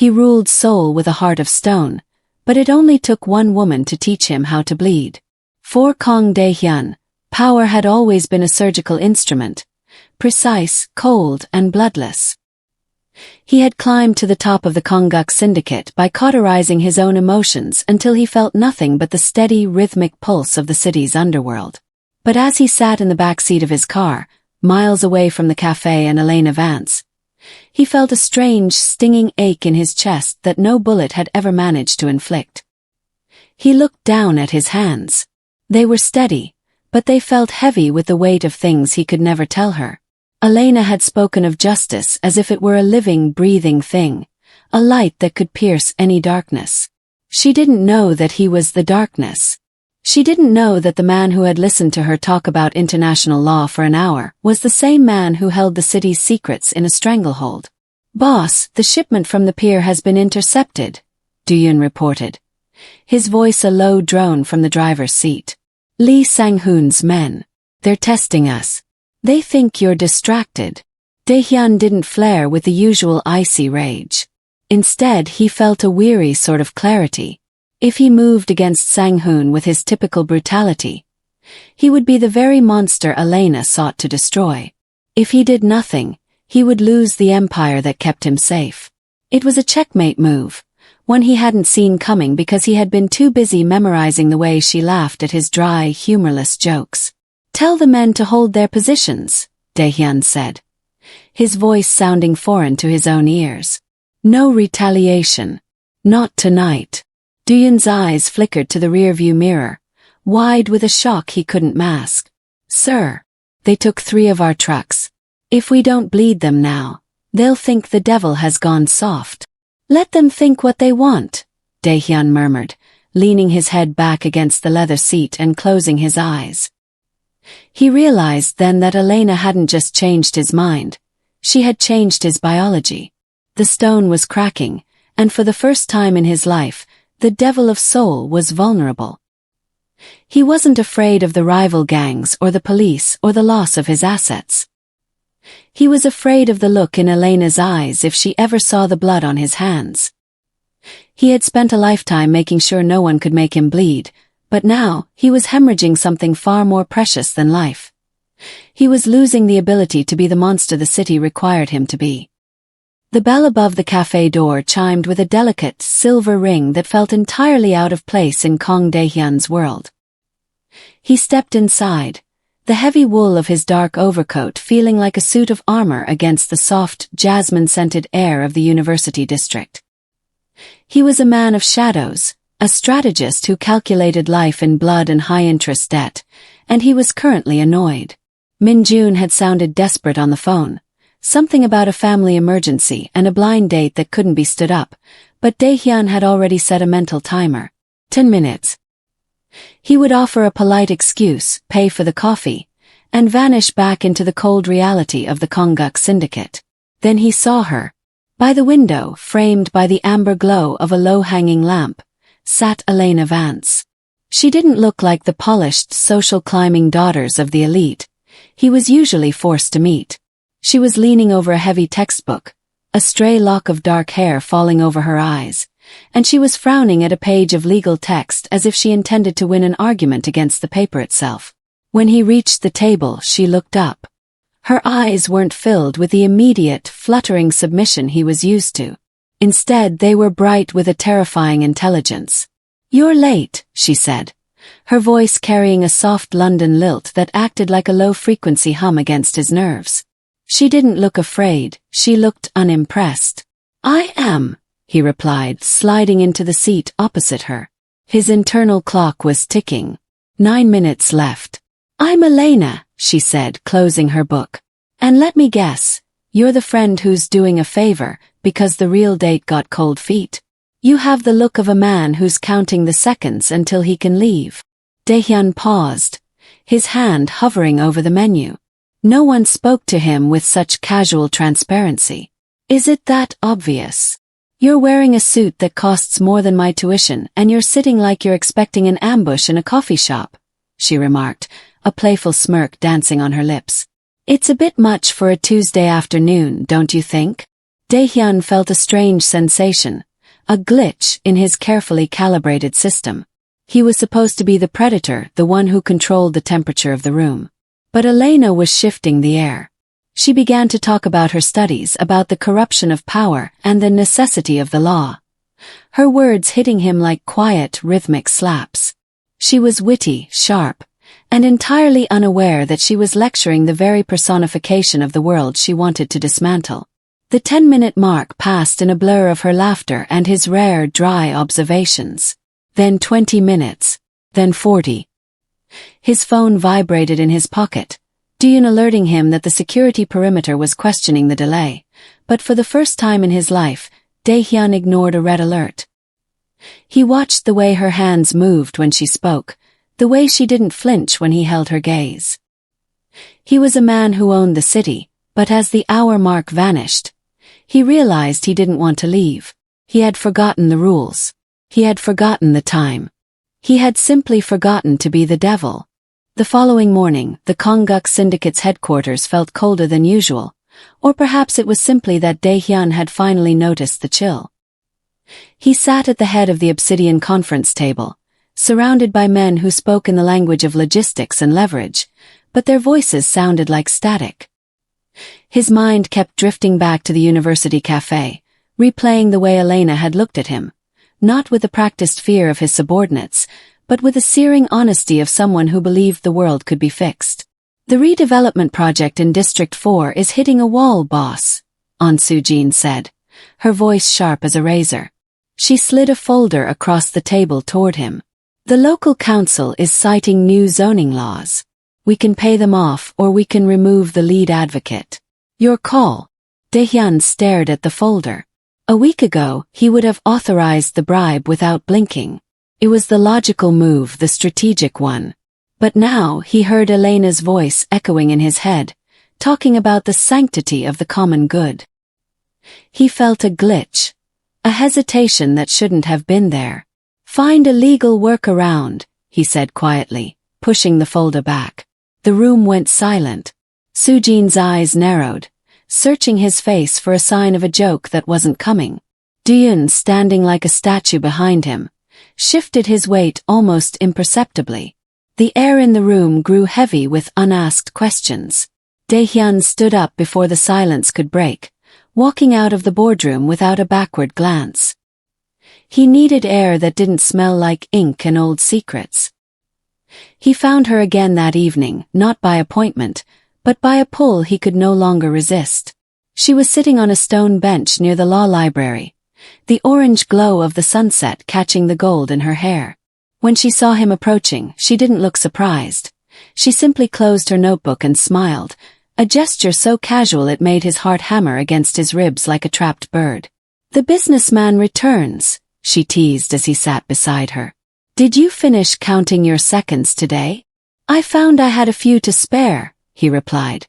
He ruled Seoul with a heart of stone, but it only took one woman to teach him how to bleed. For Kang Dae-Hyun, power had always been a surgical instrument, precise, cold, and bloodless. He had climbed to the top of the Kongguk syndicate by cauterizing his own emotions until he felt nothing but the steady, rhythmic pulse of the city's underworld. But as he sat in the back seat of his car, miles away from the cafe and Elena Vance, he felt a strange, stinging ache in his chest that no bullet had ever managed to inflict. He looked down at his hands. They were steady, but they felt heavy with the weight of things he could never tell her. Elena had spoken of justice as if it were a living, breathing thing, a light that could pierce any darkness. She didn't know that he was the darkness. She didn't know that the man who had listened to her talk about international law for an hour was the same man who held the city's secrets in a stranglehold. "Boss, the shipment from the pier has been intercepted," Dae-Hyun reported, his voice a low drone from the driver's seat. "Lee Sang-Hoon's men. They're testing us. They think you're distracted." Dae-Hyun didn't flare with the usual icy rage. Instead, he felt a weary sort of clarity. If he moved against Sang-Hoon with his typical brutality, he would be the very monster Elena sought to destroy. If he did nothing, he would lose the empire that kept him safe. It was a checkmate move, one he hadn't seen coming because he had been too busy memorizing the way she laughed at his dry, humorless jokes. "Tell the men to hold their positions," Dae-Hyun said, his voice sounding foreign to his own ears. "No retaliation. Not tonight." Dae-Hyun's eyes flickered to the rearview mirror, wide with a shock he couldn't mask. "Sir, they took 3 of our trucks. If we don't bleed them now, they'll think the devil has gone soft." "Let them think what they want," Dae-Hyun murmured, leaning his head back against the leather seat and closing his eyes. He realized then that Elena hadn't just changed his mind, she had changed his biology. The stone was cracking, and for the first time in his life, the devil of Seoul was vulnerable. He wasn't afraid of the rival gangs or the police or the loss of his assets. He was afraid of the look in Elena's eyes if she ever saw the blood on his hands. He had spent a lifetime making sure no one could make him bleed, but now he was hemorrhaging something far more precious than life. He was losing the ability to be the monster the city required him to be. The bell above the cafe door chimed with a delicate, silver ring that felt entirely out of place in Kang Dae-Hyun's world. He stepped inside, the heavy wool of his dark overcoat feeling like a suit of armor against the soft, jasmine-scented air of the university district. He was a man of shadows, a strategist who calculated life in blood and high-interest debt, and he was currently annoyed. Min-Jun had sounded desperate on the phone. Something about a family emergency and a blind date that couldn't be stood up, but Dae-Hyun had already set a mental timer. 10 minutes. He would offer a polite excuse, pay for the coffee, and vanish back into the cold reality of the Kongguk syndicate. Then he saw her. By the window, framed by the amber glow of a low-hanging lamp, sat Elena Vance. She didn't look like the polished, social-climbing daughters of the elite he was usually forced to meet. She was leaning over a heavy textbook, a stray lock of dark hair falling over her eyes, and she was frowning at a page of legal text as if she intended to win an argument against the paper itself. When he reached the table, she looked up. Her eyes weren't filled with the immediate, fluttering submission he was used to. Instead, they were bright with a terrifying intelligence. "You're late," she said, her voice carrying a soft London lilt that acted like a low-frequency hum against his nerves. She didn't look afraid, she looked unimpressed. "I am," he replied, sliding into the seat opposite her. His internal clock was ticking. 9 minutes left. "I'm Elena," she said, closing her book. "And let me guess, you're the friend who's doing a favor because the real date got cold feet. You have the look of a man who's counting the seconds until he can leave." Dae-Hyun paused, his hand hovering over the menu. No one spoke to him with such casual transparency. "Is it that obvious? You're wearing a suit that costs more than my tuition and you're sitting like you're expecting an ambush in a coffee shop," she remarked, a playful smirk dancing on her lips. "It's a bit much for a Tuesday afternoon, don't you think?" Dae-Hyun felt a strange sensation, a glitch in his carefully calibrated system. He was supposed to be the predator, the one who controlled the temperature of the room. But Elena was shifting the air. She began to talk about her studies, about the corruption of power and the necessity of the law. Her words hitting him like quiet, rhythmic slaps. She was witty, sharp, and entirely unaware that she was lecturing the very personification of the world she wanted to dismantle. The 10-minute mark passed in a blur of her laughter and his rare, dry observations. Then 20 minutes. Then 40. His phone vibrated in his pocket, Dae-Hyun alerting him that the security perimeter was questioning the delay. But for the first time in his life, Dae-Hyun ignored a red alert. He watched the way her hands moved when she spoke, the way she didn't flinch when he held her gaze. He was a man who owned the city, but as the hour mark vanished, he realized he didn't want to leave. He had forgotten the rules. He had forgotten the time. He had simply forgotten to be the devil. The following morning, the Kongguk Syndicate's headquarters felt colder than usual, or perhaps it was simply that Dae-Hyun had finally noticed the chill. He sat at the head of the obsidian conference table, surrounded by men who spoke in the language of logistics and leverage, but their voices sounded like static. His mind kept drifting back to the university cafe, replaying the way Elena had looked at him, not with the practiced fear of his subordinates, but with the searing honesty of someone who believed the world could be fixed. "The redevelopment project in District 4 is hitting a wall, boss," An Soo-jin said, her voice sharp as a razor. She slid a folder across the table toward him. "The local council is citing new zoning laws. We can pay them off or we can remove the lead advocate. Your call." Dae-Hyun stared at the folder. A week ago, he would have authorized the bribe without blinking. It was the logical move, the strategic one. But now he heard Elena's voice echoing in his head, talking about the sanctity of the common good. He felt a glitch, a hesitation that shouldn't have been there. "Find a legal workaround," he said quietly, pushing the folder back. The room went silent. Soo-jin's eyes narrowed, searching his face for a sign of a joke that wasn't coming. Dae-Hyun, standing like a statue behind him, shifted his weight almost imperceptibly. The air in the room grew heavy with unasked questions. Dae-Hyun stood up before the silence could break, walking out of the boardroom without a backward glance. He needed air that didn't smell like ink and old secrets. He found her again that evening, not by appointment, but by a pull he could no longer resist. She was sitting on a stone bench near the law library, the orange glow of the sunset catching the gold in her hair. When she saw him approaching, she didn't look surprised. She simply closed her notebook and smiled, a gesture so casual it made his heart hammer against his ribs like a trapped bird. "The businessman returns," she teased as he sat beside her. "Did you finish counting your seconds today?" "I found I had a few to spare," he replied,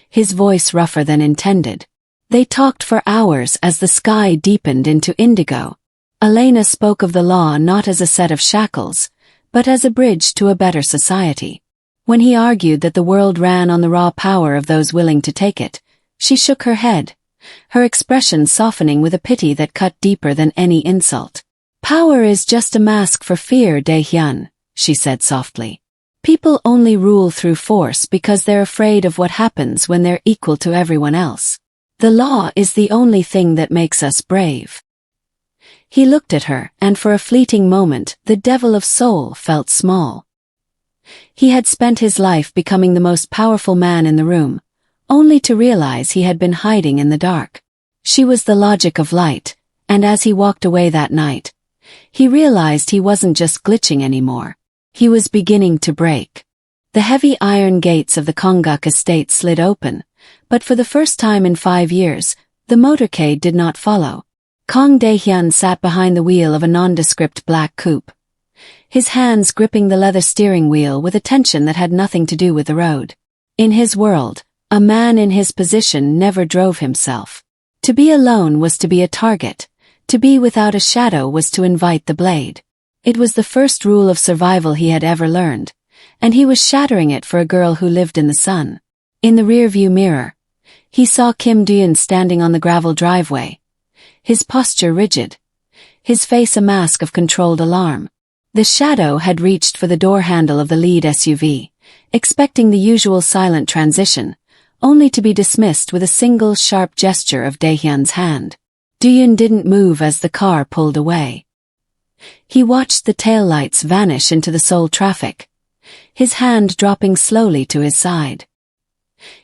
his voice rougher than intended. They talked for hours as the sky deepened into indigo. Elena spoke of the law not as a set of shackles, but as a bridge to a better society. When he argued that the world ran on the raw power of those willing to take it, she shook her head, her expression softening with a pity that cut deeper than any insult. "Power is just a mask for fear, Dae-Hyun," she said softly. "People only rule through force because they're afraid of what happens when they're equal to everyone else. The law is the only thing that makes us brave." He looked at her, and for a fleeting moment, the devil of Seoul felt small. He had spent his life becoming the most powerful man in the room, only to realize he had been hiding in the dark. She was the logic of light, and as he walked away that night, he realized he wasn't just glitching anymore. He was beginning to break. The heavy iron gates of the Kongguk estate slid open, but for the first time in 5 years, the motorcade did not follow. Kang Dae-Hyun sat behind the wheel of a nondescript black coupe, his hands gripping the leather steering wheel with a tension that had nothing to do with the road. In his world, a man in his position never drove himself. To be alone was to be a target. To be without a shadow was to invite the blade. It was the first rule of survival he had ever learned, and he was shattering it for a girl who lived in the sun. In the rearview mirror, He saw Kim Dae-Hyun standing on the gravel driveway, his posture rigid, his face a mask of controlled alarm. The shadow had reached for the door handle of the lead SUV, expecting the usual silent transition, only to be dismissed with a single sharp gesture of Dae-Hyun's hand. Dae-Hyun didn't move as the car pulled away. He watched the taillights vanish into the Seoul traffic, his hand dropping slowly to his side.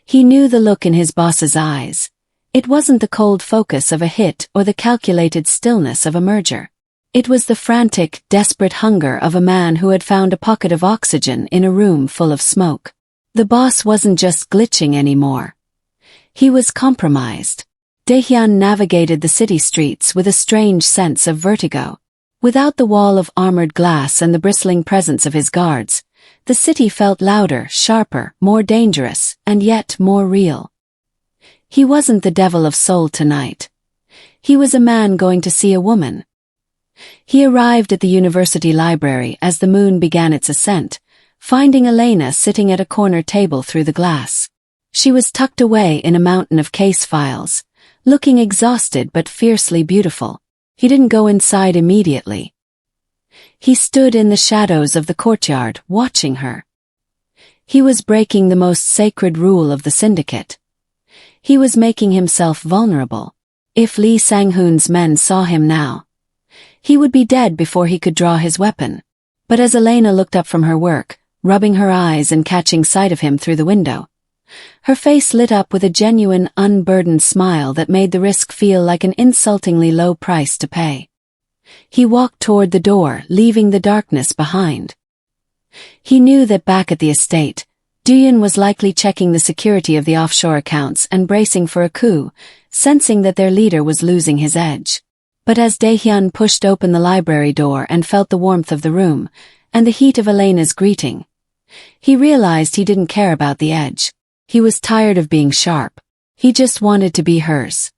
He knew the look in his boss's eyes. It wasn't the cold focus of a hit or the calculated stillness of a merger. It was the frantic, desperate hunger of a man who had found a pocket of oxygen in a room full of smoke. The boss wasn't just glitching anymore. He was compromised. Dae-Hyun navigated the city streets with a strange sense of vertigo. Without the wall of armored glass and the bristling presence of his guards, the city felt louder, sharper, more dangerous, and yet more real. He wasn't the devil of Seoul tonight. He was a man going to see a woman. He arrived at the university library as the moon began its ascent, finding Elena sitting at a corner table through the glass. She was tucked away in a mountain of case files, looking exhausted but fiercely beautiful. He didn't go inside immediately. He stood in the shadows of the courtyard, watching her. He was breaking the most sacred rule of the syndicate. He was making himself vulnerable. If Lee Sang-Hoon's men saw him now, he would be dead before he could draw his weapon. But as Elena looked up from her work, rubbing her eyes and catching sight of him through the window, her face lit up with a genuine, unburdened smile that made the risk feel like an insultingly low price to pay. He walked toward the door, leaving the darkness behind. He knew that back at the estate, Dae-Hyun was likely checking the security of the offshore accounts and bracing for a coup, sensing that their leader was losing his edge. But as Dae-Hyun pushed open the library door and felt the warmth of the room, and the heat of Elena's greeting, he realized he didn't care about the edge. He was tired of being sharp. He just wanted to be hers.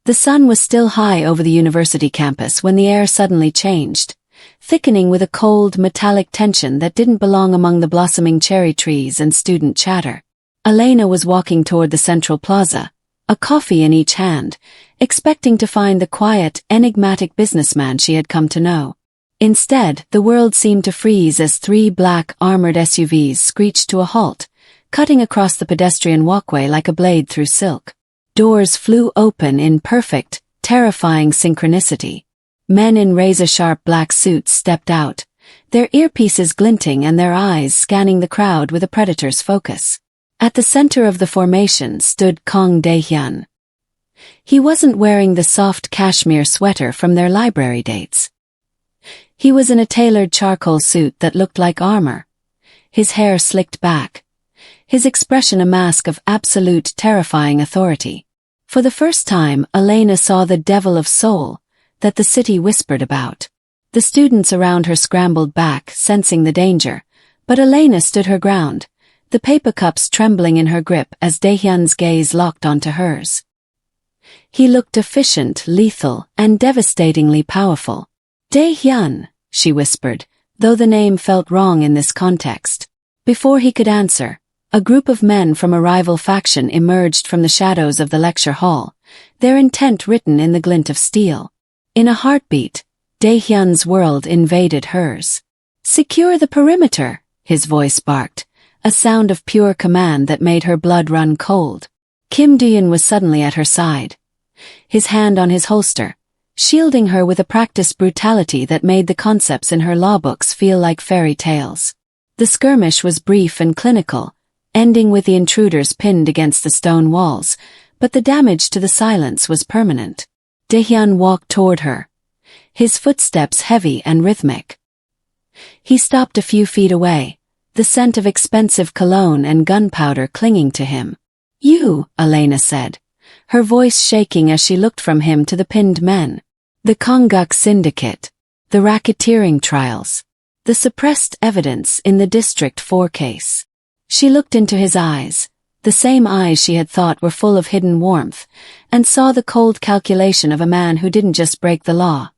The sun was still high over the university campus when the air suddenly changed, thickening with a cold, metallic tension that didn't belong among the blossoming cherry trees and student chatter. Elena was walking toward the central plaza, a coffee in each hand, expecting to find the quiet, enigmatic businessman she had come to know. Instead, the world seemed to freeze as three black, armored SUVs screeched to a halt, cutting across the pedestrian walkway like a blade through silk. Doors flew open in perfect, terrifying synchronicity. Men in razor-sharp black suits stepped out, their earpieces glinting and their eyes scanning the crowd with a predator's focus. At the center of the formation stood Kang Dae-Hyun. He wasn't wearing the soft cashmere sweater from their library dates. He was in a tailored charcoal suit that looked like armor, his hair slicked back, his expression a mask of absolute terrifying authority. For the first time, Elena saw the devil of Seoul that the city whispered about. The students around her scrambled back, sensing the danger, but Elena stood her ground, the paper cups trembling in her grip as Dae-Hyun's gaze locked onto hers. He looked efficient, lethal, and devastatingly powerful. Dae-Hyun, she whispered, though the name felt wrong in this context. Before he could answer, a group of men from a rival faction emerged from the shadows of the lecture hall, their intent written in the glint of steel. In a heartbeat, Dae-Hyun's world invaded hers. "Secure the perimeter," his voice barked, a sound of pure command that made her blood run cold. Kim Dae-Hyun was suddenly at her side, his hand on his holster, shielding her with a practiced brutality that made the concepts in her law books feel like fairy tales. The skirmish was brief and clinical, ending with the intruders pinned against the stone walls, but the damage to the silence was permanent. Dae-Hyun walked toward her, his footsteps heavy and rhythmic. He stopped a few feet away, the scent of expensive cologne and gunpowder clinging to him. "You," Elena said, her voice shaking as she looked from him to the pinned men. "The Kongguk Syndicate, the racketeering trials, the suppressed evidence in the District 4 case." She looked into his eyes, the same eyes she had thought were full of hidden warmth, and saw the cold calculation of a man who didn't just break the law.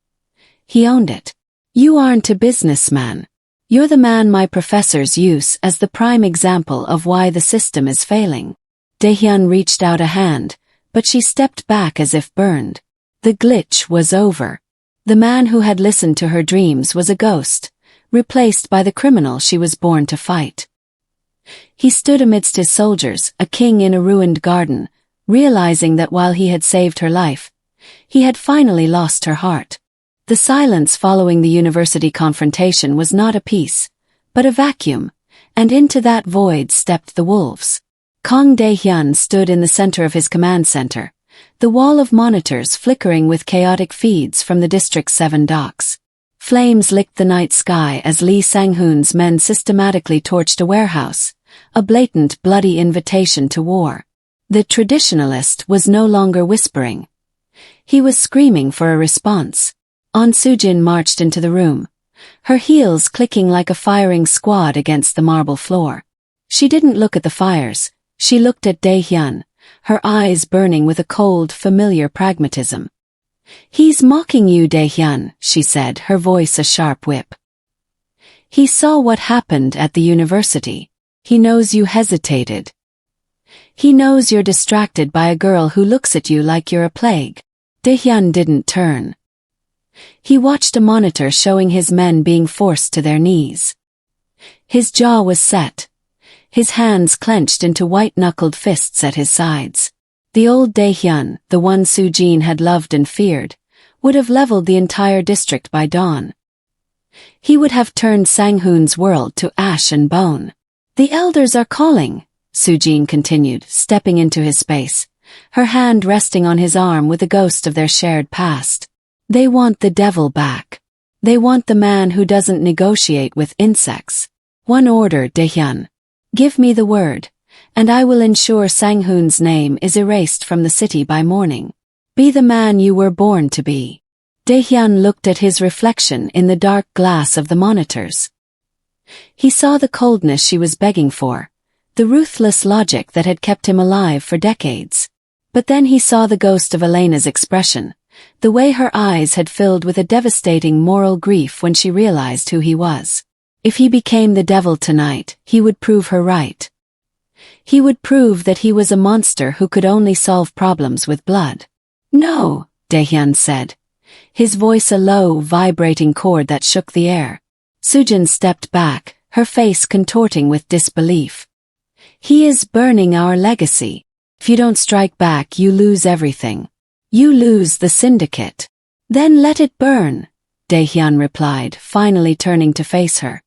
He owned it. "You aren't a businessman. You're the man my professors use as the prime example of why the system is failing." Dae-Hyun reached out a hand, but she stepped back as if burned. The glitch was over. The man who had listened to her dreams was a ghost, replaced by the criminal she was born to fight. He stood amidst his soldiers, a king in a ruined garden, realizing that while he had saved her life, he had finally lost her heart. The silence following the university confrontation was not a peace, but a vacuum, and into that void stepped the wolves. Kang Dae-Hyun stood in the center of his command center, the wall of monitors flickering with chaotic feeds from the District's 7 docks. Flames licked the night sky as Lee Sang-Hoon's men systematically torched a warehouse, a blatant, bloody invitation to war. The traditionalist was no longer whispering. He was screaming for a response. Soo-jin marched into the room, her heels clicking like a firing squad against the marble floor. She didn't look at the fires, she looked at Dae-Hyun, her eyes burning with a cold, familiar pragmatism. "He's mocking you, Dae-Hyun," she said, her voice a sharp whip. "He saw what happened at the university. He knows you hesitated. He knows you're distracted by a girl who looks at you like you're a plague." Dae-Hyun didn't turn. He watched a monitor showing his men being forced to their knees. His jaw was set, his hands clenched into white-knuckled fists at his sides. The old Dae-Hyun, the one Soo-jin had loved and feared, would have leveled the entire district by dawn. He would have turned Sang-Hoon's world to ash and bone. "The elders are calling," Soo-jin continued, stepping into his space, her hand resting on his arm with the ghost of their shared past. "They want the devil back. They want the man who doesn't negotiate with insects. One order, Dae-Hyun. Give me the word, and I will ensure Sang-Hoon's name is erased from the city by morning. Be the man you were born to be." Dae-Hyun looked at his reflection in the dark glass of the monitors. He saw the coldness she was begging for, the ruthless logic that had kept him alive for decades. But then he saw the ghost of Elena's expression, the way her eyes had filled with a devastating moral grief when she realized who he was. If he became the devil tonight, he would prove her right. He would prove that he was a monster who could only solve problems with blood. "No," Dae-Hyun said, his voice a low, vibrating chord that shook the air. Soo-jin stepped back, her face contorting with disbelief. "He is burning our legacy. If you don't strike back, you lose everything. You lose the syndicate." "Then let it burn," Dae-Hyun replied, finally turning to face her.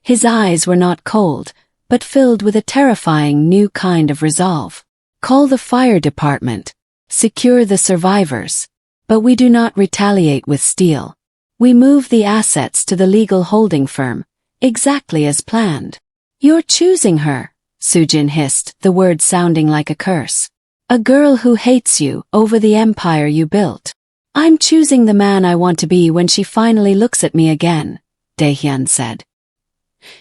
His eyes were not cold, but filled with a terrifying new kind of resolve. "Call the fire department. Secure the survivors. But we do not retaliate with steel. We move the assets to the legal holding firm, exactly as planned." "You're choosing her," Soo-jin hissed, the words sounding like a curse. "A girl who hates you over the empire you built." "I'm choosing the man I want to be when she finally looks at me again," Dae-Hyun said.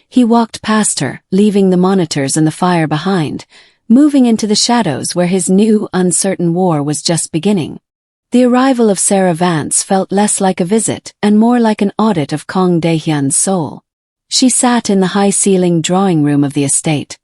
He walked past her, leaving the monitors and the fire behind, moving into the shadows where his new, uncertain war was just beginning. The arrival of Elena Vance felt less like a visit and more like an audit of Kang Dae-Hyun's soul. She sat in the high-ceilinged drawing room of the estate,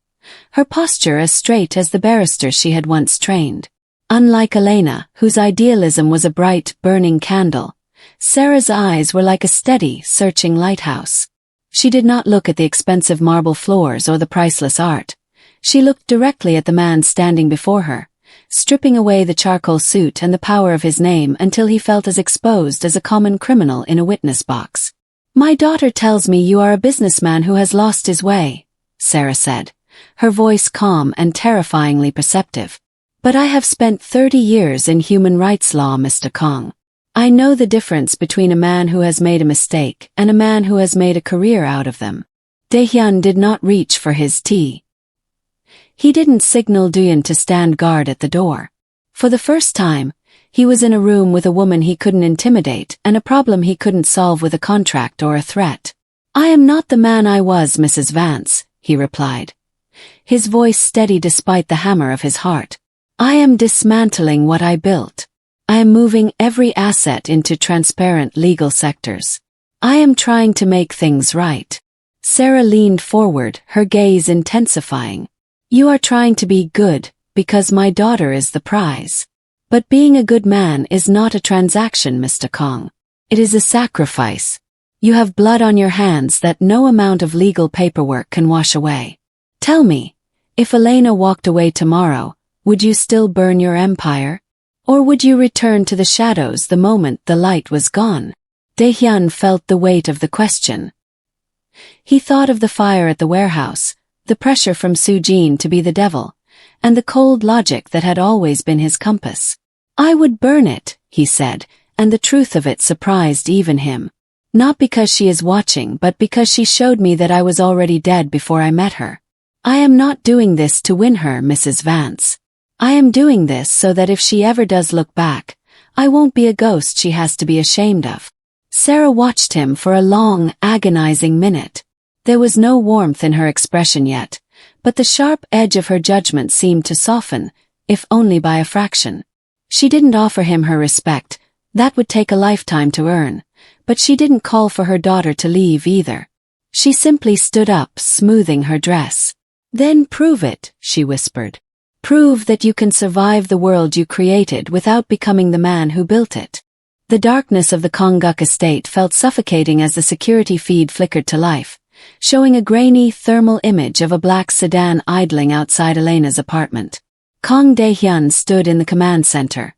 her posture as straight as the barrister she had once trained. Unlike Elena, whose idealism was a bright, burning candle, Sarah's eyes were like a steady, searching lighthouse. She did not look at the expensive marble floors or the priceless art. She looked directly at the man standing before her, stripping away the charcoal suit and the power of his name until he felt as exposed as a common criminal in a witness box. "My daughter tells me you are a businessman who has lost his way," Sarah said, her voice calm and terrifyingly perceptive. "But I have spent 30 years in human rights law, Mr. Kang. I know the difference between a man who has made a mistake and a man who has made a career out of them." Dae-Hyun did not reach for his tea. He didn't signal Dae-Hyun to stand guard at the door. For the first time, he was in a room with a woman he couldn't intimidate and a problem he couldn't solve with a contract or a threat. "I am not the man I was, Mrs. Vance," he replied, his voice steady despite the hammer of his heart. "I am dismantling what I built. I am moving every asset into transparent legal sectors. I am trying to make things right." Sarah leaned forward, her gaze intensifying. "You are trying to be good, because my daughter is the prize. But being a good man is not a transaction, Mr. Kang. It is a sacrifice. You have blood on your hands that no amount of legal paperwork can wash away. Tell me, if Elena walked away tomorrow, would you still burn your empire? Or would you return to the shadows the moment the light was gone? Dae-Hyun felt the weight of the question. He thought of the fire at the warehouse, the pressure from Soo-jin to be the devil, and the cold logic that had always been his compass. I would burn it, he said, and the truth of it surprised even him. Not because she is watching, but because she showed me that I was already dead before I met her. I am not doing this to win her, Mrs. Vance. I am doing this so that if she ever does look back, I won't be a ghost she has to be ashamed of. Sarah watched him for a long, agonizing minute. There was no warmth in her expression yet, but the sharp edge of her judgment seemed to soften, if only by a fraction. She didn't offer him her respect, that would take a lifetime to earn, but she didn't call for her daughter to leave either. She simply stood up, smoothing her dress. Then prove it, she whispered. Prove that you can survive the world you created without becoming the man who built it. The darkness of the Kongguk estate felt suffocating as the security feed flickered to life, showing a grainy, thermal image of a black sedan idling outside Elena's apartment. Kang Dae-Hyun stood in the command center,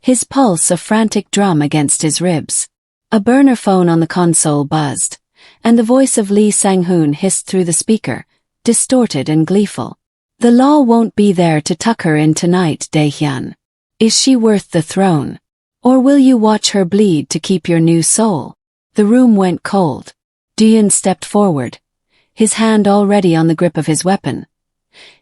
his pulse a frantic drum against his ribs. A burner phone on the console buzzed, and the voice of Lee Sang-Hoon hissed through the speaker, distorted and gleeful. The law won't be there to tuck her in tonight, Dae-Hyun. Is she worth the throne? Or will you watch her bleed to keep your new soul? The room went cold. Dae-Hyun stepped forward, his hand already on the grip of his weapon,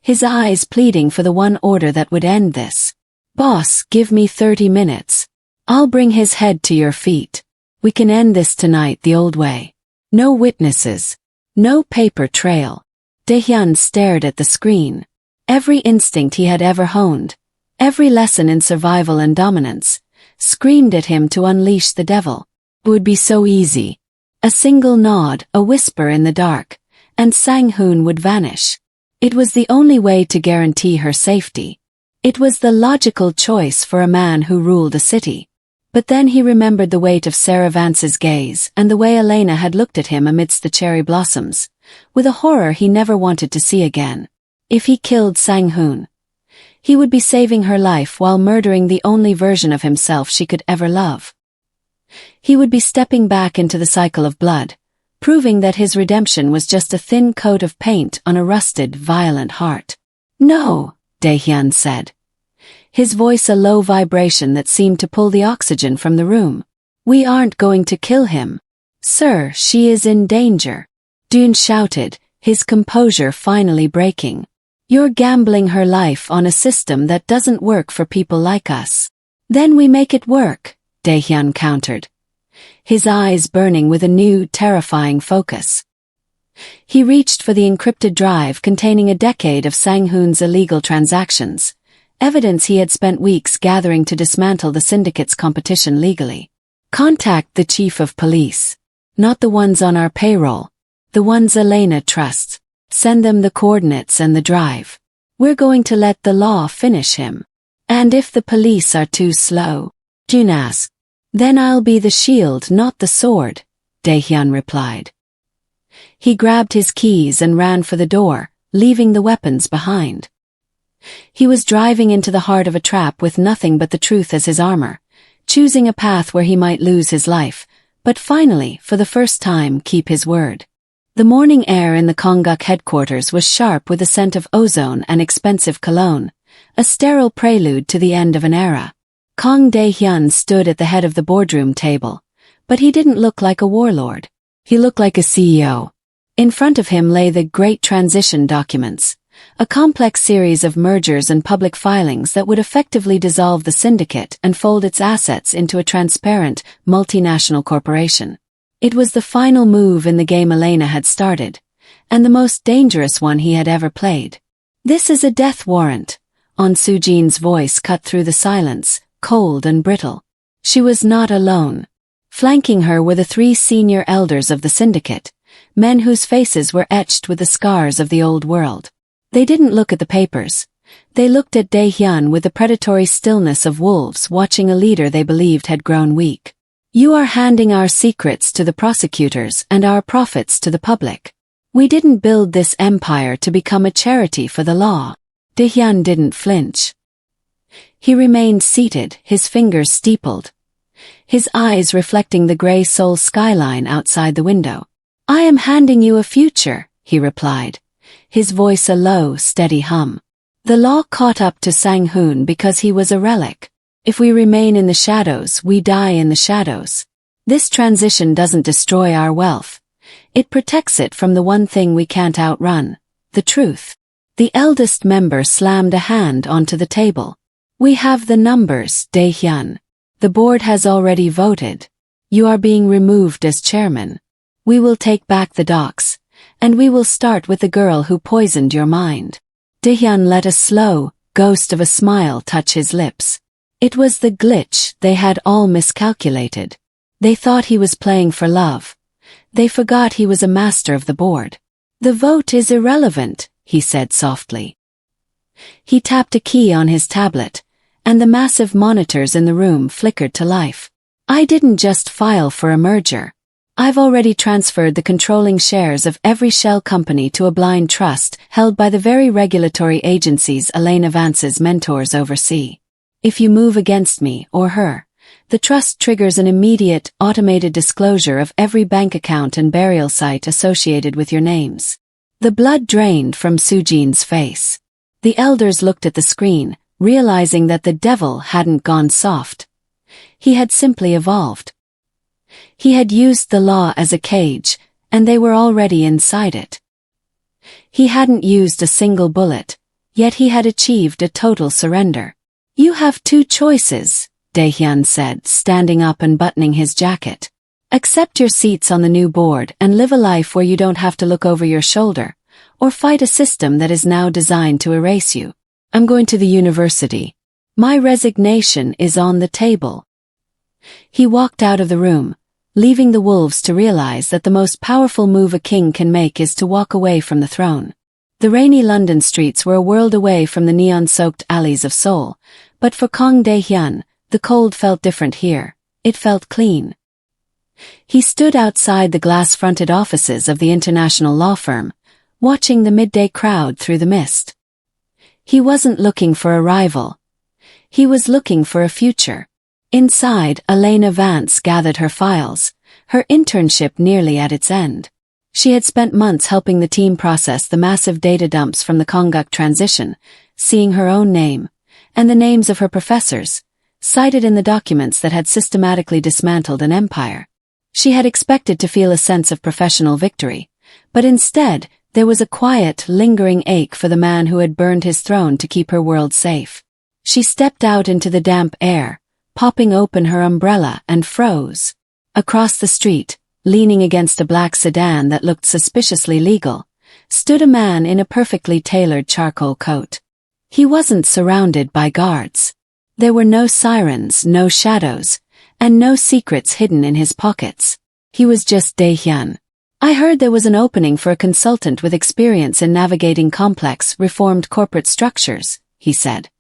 his eyes pleading for the one order that would end this. Boss, give me 30 minutes. I'll bring his head to your feet. We can end this tonight the old way. No witnesses. No paper trail. Dae-Hyun stared at the screen. Every instinct he had ever honed, every lesson in survival and dominance, screamed at him to unleash the devil. It would be so easy. A single nod, a whisper in the dark, and Sang-Hoon would vanish. It was the only way to guarantee her safety. It was the logical choice for a man who ruled a city. But then he remembered the weight of Sarah Vance's gaze and the way Elena had looked at him amidst the cherry blossoms, with a horror he never wanted to see again. If he killed Sang-Hoon, he would be saving her life while murdering the only version of himself she could ever love. He would be stepping back into the cycle of blood, proving that his redemption was just a thin coat of paint on a rusted, violent heart. No, Dae-Hyun said, his voice a low vibration that seemed to pull the oxygen from the room. We aren't going to kill him. Sir, she is in danger. Dae-Hyun shouted, his composure finally breaking. You're gambling her life on a system that doesn't work for people like us. Then we make it work, Dae-Hyun countered, his eyes burning with a new, terrifying focus. He reached for the encrypted drive containing a decade of Sang-Hoon's illegal transactions, evidence he had spent weeks gathering to dismantle the syndicate's competition legally. Contact the chief of police. Not the ones on our payroll. The ones Elena trusts. Send them the coordinates and the drive. We're going to let the law finish him. And if the police are too slow, Jun asked. Then I'll be the shield, not the sword, Dae-Hyun replied. He grabbed his keys and ran for the door, leaving the weapons behind. He was driving into the heart of a trap with nothing but the truth as his armor, choosing a path where he might lose his life, but finally, for the first time, keep his word. The morning air in the Kongguk headquarters was sharp with the scent of ozone and expensive cologne, a sterile prelude to the end of an era. Kang Dae-Hyun stood at the head of the boardroom table, but he didn't look like a warlord. He looked like a CEO. In front of him lay the Great Transition documents, a complex series of mergers and public filings that would effectively dissolve the syndicate and fold its assets into a transparent, multinational corporation. It was the final move in the game Elena had started, and the most dangerous one he had ever played. This is a death warrant. On Soo-jin's voice cut through the silence, cold and brittle. She was not alone. Flanking her were the 3 senior elders of the syndicate, men whose faces were etched with the scars of the old world. They didn't look at the papers, They looked at Dae-Hyun with the predatory stillness of wolves watching a leader they believed had grown weak. "You are handing our secrets to the prosecutors and our profits to the public. We didn't build this empire to become a charity for the law." Dae-Hyun didn't flinch. He remained seated, his fingers steepled, his eyes reflecting the gray Seoul skyline outside the window. "I am handing you a future," he replied, his voice a low, steady hum. "The law caught up to Sang-Hoon because he was a relic. If we remain in the shadows, we die in the shadows. This transition doesn't destroy our wealth. It protects it from the one thing we can't outrun, the truth." The eldest member slammed a hand onto the table. "We have the numbers, Dae-Hyun. The board has already voted. You are being removed as chairman. We will take back the docks, and we will start with the girl who poisoned your mind." Dae-Hyun let a slow, ghost of a smile touch his lips. It was the glitch they had all miscalculated. They thought he was playing for love. They forgot he was a master of the board. "The vote is irrelevant," he said softly. He tapped a key on his tablet, and the massive monitors in the room flickered to life. "I didn't just file for a merger. I've already transferred the controlling shares of every shell company to a blind trust held by the very regulatory agencies Elena Vance's mentors oversee. If you move against me or her, the trust triggers an immediate, automated disclosure of every bank account and burial site associated with your names." The blood drained from Sujin's face. The elders looked at the screen, realizing that the devil hadn't gone soft. He had simply evolved. He had used the law as a cage, and they were already inside it. He hadn't used a single bullet, yet he had achieved a total surrender. "You have two choices," Dae-Hyun said, standing up and buttoning his jacket. "Accept your seats on the new board and live a life where you don't have to look over your shoulder, or fight a system that is now designed to erase you. I'm going to the university. My resignation is on the table." He walked out of the room, leaving the wolves to realize that the most powerful move a king can make is to walk away from the throne. The rainy London streets were a world away from the neon-soaked alleys of Seoul, but for Kang Dae-Hyun, the cold felt different here. It felt clean. He stood outside the glass-fronted offices of the international law firm, watching the midday crowd through the mist. He wasn't looking for a rival. He was looking for a future. Inside, Elena Vance gathered her files, her internship nearly at its end. She had spent months helping the team process the massive data dumps from the Kongguk transition, seeing her own name, and the names of her professors, cited in the documents that had systematically dismantled an empire. She had expected to feel a sense of professional victory, but instead, there was a quiet, lingering ache for the man who had burned his throne to keep her world safe. She stepped out into the damp air, popping open her umbrella, and froze. Across the street, leaning against a black sedan that looked suspiciously legal, stood a man in a perfectly tailored charcoal coat. He wasn't surrounded by guards. There were no sirens, no shadows, and no secrets hidden in his pockets. He was just Dae-Hyun. "I heard there was an opening for a consultant with experience in navigating complex, reformed corporate structures," he said,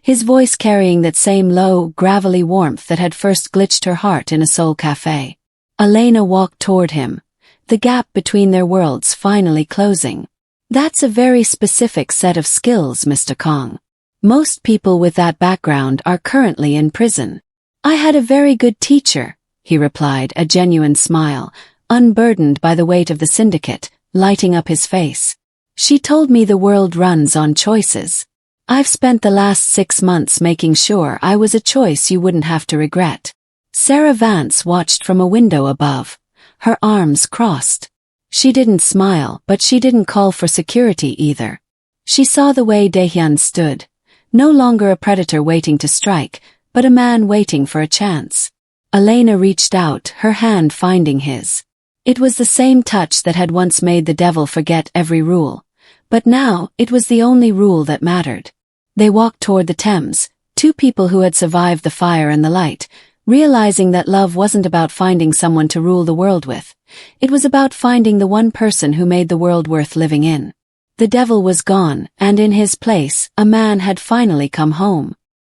his voice carrying that same low, gravelly warmth that had first glitched her heart in a Seoul cafe. Elena walked toward him, the gap between their worlds finally closing. "That's a very specific set of skills, Mr. Kang. Most people with that background are currently in prison." "I had a very good teacher," he replied, a genuine smile, unburdened by the weight of the syndicate, lighting up his face. "She told me the world runs on choices. I've spent the last 6 months making sure I was a choice you wouldn't have to regret." Sarah Vance watched from a window above, her arms crossed. She didn't smile, but she didn't call for security either. She saw the way Dae-Hyun stood, no longer a predator waiting to strike, but a man waiting for a chance. Elena reached out, her hand finding his. It was the same touch that had once made the devil forget every rule, but now it was the only rule that mattered. They walked toward the Thames, two people who had survived the fire and the light, realizing that love wasn't about finding someone to rule the world with. It was about finding the one person who made the world worth living in. The devil was gone, and in his place, a man had finally come home.